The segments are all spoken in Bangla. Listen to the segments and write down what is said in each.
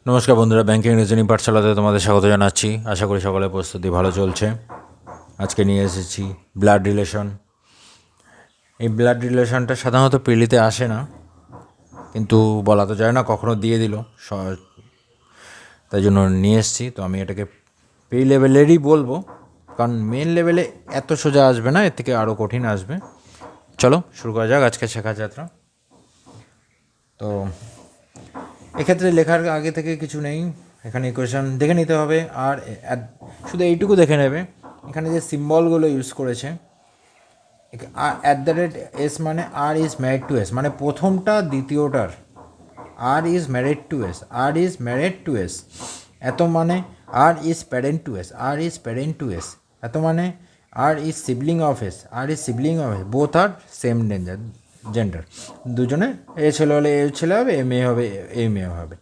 নমস্কার বন্ধুরা, ব্যাংকিং রিজনিং পাঠশালাতে তোমাদের স্বাগত জানাচ্ছি। আশা করি সকলের প্রস্তুতি ভালো চলছে। আজকে নিয়ে এসেছি ব্লাড রিলেশন। এই ব্লাড রিলেশনটা সাধারণত প্রিলিতে আসে না, কিন্তু বলা তো যায় না, কখনো দিয়ে দিল, তাই জন্য নিয়ে এসেছি। তো আমি এটাকে প্রি লেভেলেরই বলবো, কারণ মেন লেভেলে এত সোজা আসবে না, এর থেকে আরও কঠিন আসবে। চলো শুরু করা যাক আজকে শেখা যাত্রা। তো এক্ষেত্রে লেখার আগে থেকে কিছু নেই, এখানে ইকুয়েশন দেখে নিতে হবে। আর শুধু এইটুকু দেখে নেবে, এখানে যে সিম্বলগুলো ইউজ করেছে, @s মানে R is married to S, মানে প্রথমটা দ্বিতীয়টার R is married to S, R is married to S, এত মানে R is parent to S, R is parent to S, এত মানে R is sibling of S, R is sibling of S, both are same gender, দুজনে এ ছেলে হলে এ ছেলে হবে, এ মেয়ে হবে এ মেয়ে হবে।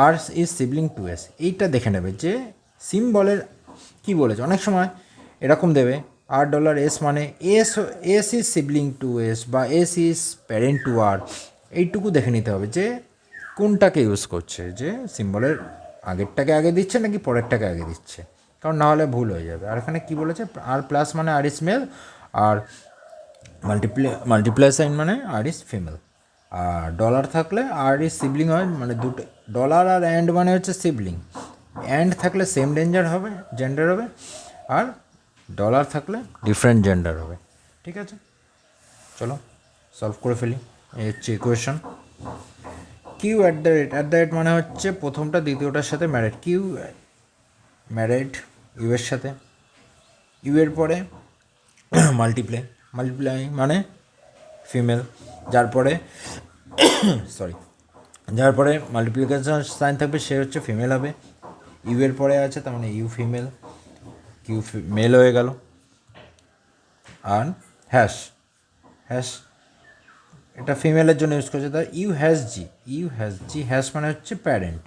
আর ইজ সিবলিং টু এস, এইটা দেখে নেবে যে সিম্বলের কী বলেছে। অনেক সময় এরকম দেবে $S মানে S is sibling to S বা S is parent to R, এইটুকু দেখে নিতে হবে যে কোনটাকে ইউজ করছে, যে সিম্বলের আগেরটাকে আগে দিচ্ছে নাকি পরেরটাকে আগে দিচ্ছে, কারণ না হলে ভুল হয়ে যাবে। আর এখানে কী বলেছে, আর প্লাস মানে আর ইজ মেল, আর মাল্টিপ্লাই সাইন মানে আর ইজ ফিমেল। আর ডলার থাকলে আর ইজ সিবলিং হয়, মানে দুটো ডলার আর অ্যান্ড মানে হচ্ছে সিবলিং, অ্যান্ড থাকলে সেম জেন্ডার হবে, আর ডলার থাকলে ডিফারেন্ট জেন্ডার হবে। ঠিক আছে, চলো সলভ করে ফেলি। এই হচ্ছে ইকুয়েশন। কিউ @, মানে হচ্ছে প্রথমটা দ্বিতীয়টার সাথে ম্যারিড, কিউ ম্যারিড ইউ এর সাথে, ইউ এর পরে মাল্টিপ্লাই মানে ফিমেল, যার পরে যার পরে মাল্টিপ্লিকেশন সাইন থাকবে সে হচ্ছে ফিমেল হবে। ইউ এর পরে আছে, তার মানে ইউ ফিমেল, কিউ মেল হয়ে গেল। আর হ্যাশ এটা ফিমেলের জন্য ইউজ করছে, তার ইউ হ্যাজ জি, হ্যাশ মানে হচ্ছে প্যারেন্ট,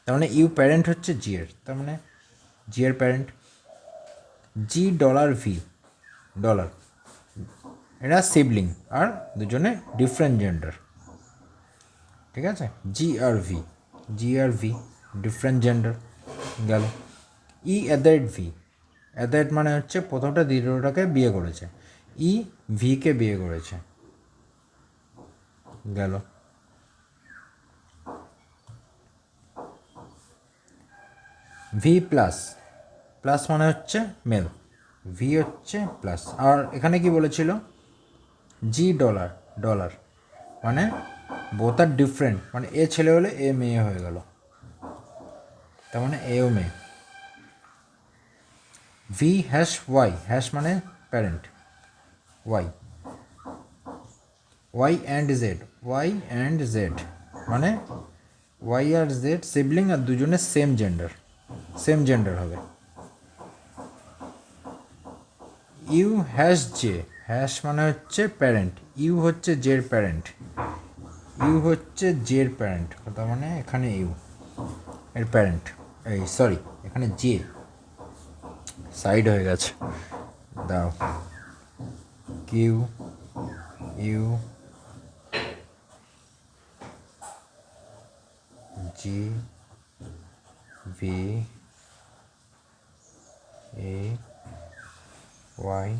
তার মানে ইউ প্যারেন্ট হচ্ছে জি এর, তার মানে জি এর প্যারেন্ট। জি ডলার এরা সিবলিং আর দুজনে ডিফারেন্ট জেন্ডার। ঠিক আছে, জি আর ভি ডিফারেন্ট জেন্ডার গেল। ই @, মানে হচ্ছে প্রথমটা দ্বিতীয়টাকে বিয়ে করেছে, ই ভিকে বিয়ে করেছে গেল। ভি প্লাস মানে হচ্ছে মেল, ভি হচ্ছে প্লাস। আর এখানে কি বলেছিল, জি ডলার মানে বোথ আর ডিফারেন্ট, মানে এ ছেলে হলে এ মেয়ে হয়ে গেল, তার মানে এও মেয়ে। ভি #, মানে প্যারেন্ট, ওয়াই অ্যান্ড জেড মানে ওয়াই আর জেড সিবলিং, আর দুজনে সেম জেন্ডার হবে। ইউ #, মানে হচ্ছে প্যারেন্ট, ইউ হচ্ছে জের প্যারেন্ট, তার মানে এখানে ইউ এর প্যারেন্ট, এখানে জে সাইড হয়ে গেছে, দাও। Q U G V A Y,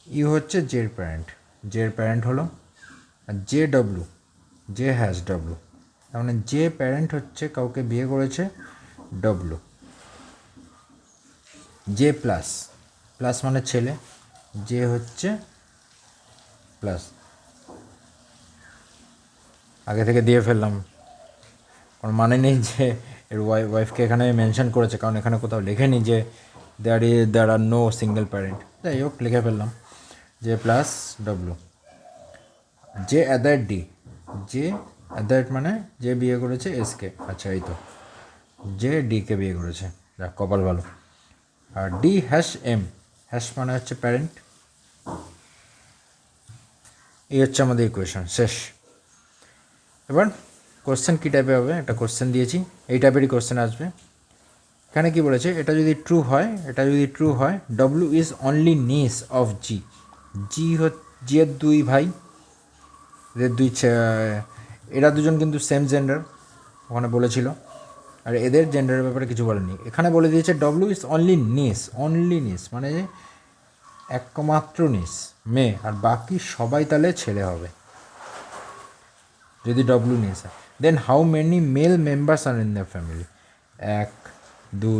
U হচ্ছে জের প্যারেন্ট হলো। আর জে #, তার মানে জে প্যারেন্ট হচ্ছে কাউকে বিয়ে করেছে ডব্লু। জে প্লাস মানে ছেলে, জে হচ্ছে প্লাস, আগে থেকে দিয়ে ফেললাম, কারণ মানে নেই যে এর ওয়াইফকে এখানে মেনশন করেছে, কারণ এখানে কোথাও লেখেনি যে দেয়ার আর নো সিঙ্গেল প্যারেন্ট, যাই হোক লিখে ফেললাম। J plus W. জে @, মানে যে বিয়ে করেছে এসকে, আচ্ছা এই তো যে ডিকে বিয়ে করেছে, যাক কপাল ভালো। আর ডি #, মানে হচ্ছে প্যারেন্ট। এই হচ্ছে আমাদের ইকুয়েশন, শেষ। এবার কোশ্চেন কী টাইপের হবে, একটা কোশ্চেন দিয়েছি, এই টাইপেরই কোশ্চেন আসবে। এখানে কি বলেছে, এটা যদি ট্রু হয় ডব্লু ইজ অনলি নিস অফ জি, জি এর দুই ভাই, এরা দুজন কিন্তু সেম জেন্ডার, ওখানে বলেছিল। আর এদের জেন্ডারের ব্যাপারে কিছু বলেনি। এখানে বলে দিয়েছে ডব্লিউ ইজ অনলি নিস, অনলি নিস মানে একমাত্র নিস মেয়ে, আর বাকি সবাই তাহলে ছেলে হবে যদি ডব্লিউ নিস হয়। Then how many male members are in the family? 1 2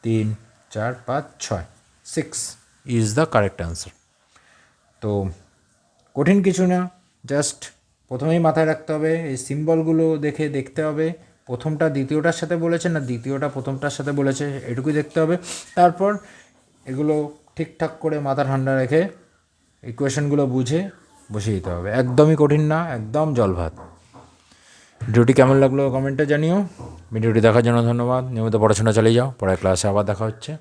3 4 5 6, 6 is the correct answer. তো কঠিন কিছু না, জাস্ট প্রথমেই মাথায় রাখতে হবে এই সিম্বলগুলো দেখে দেখতে হবে প্রথমটা দ্বিতীয়টার সাথে বলেছে না দ্বিতীয়টা প্রথমটার সাথে বলেছে, এটুকুই দেখতে হবে। তারপর এগুলো ঠিকঠাক করে মাথা ঠান্ডা রেখে ইকুয়েশনগুলো বুঝে বসিয়ে দিতে হবে। একদমই কঠিন না, একদম জল ভাত। ভিডিওটি কেমন লাগলো কমেন্টে জানিও। ভিডিওটি দেখার জন্য ধন্যবাদ। নিয়মিত পড়াশোনা চালিয়ে যাও, পরের ক্লাসে আবার দেখা হচ্ছে।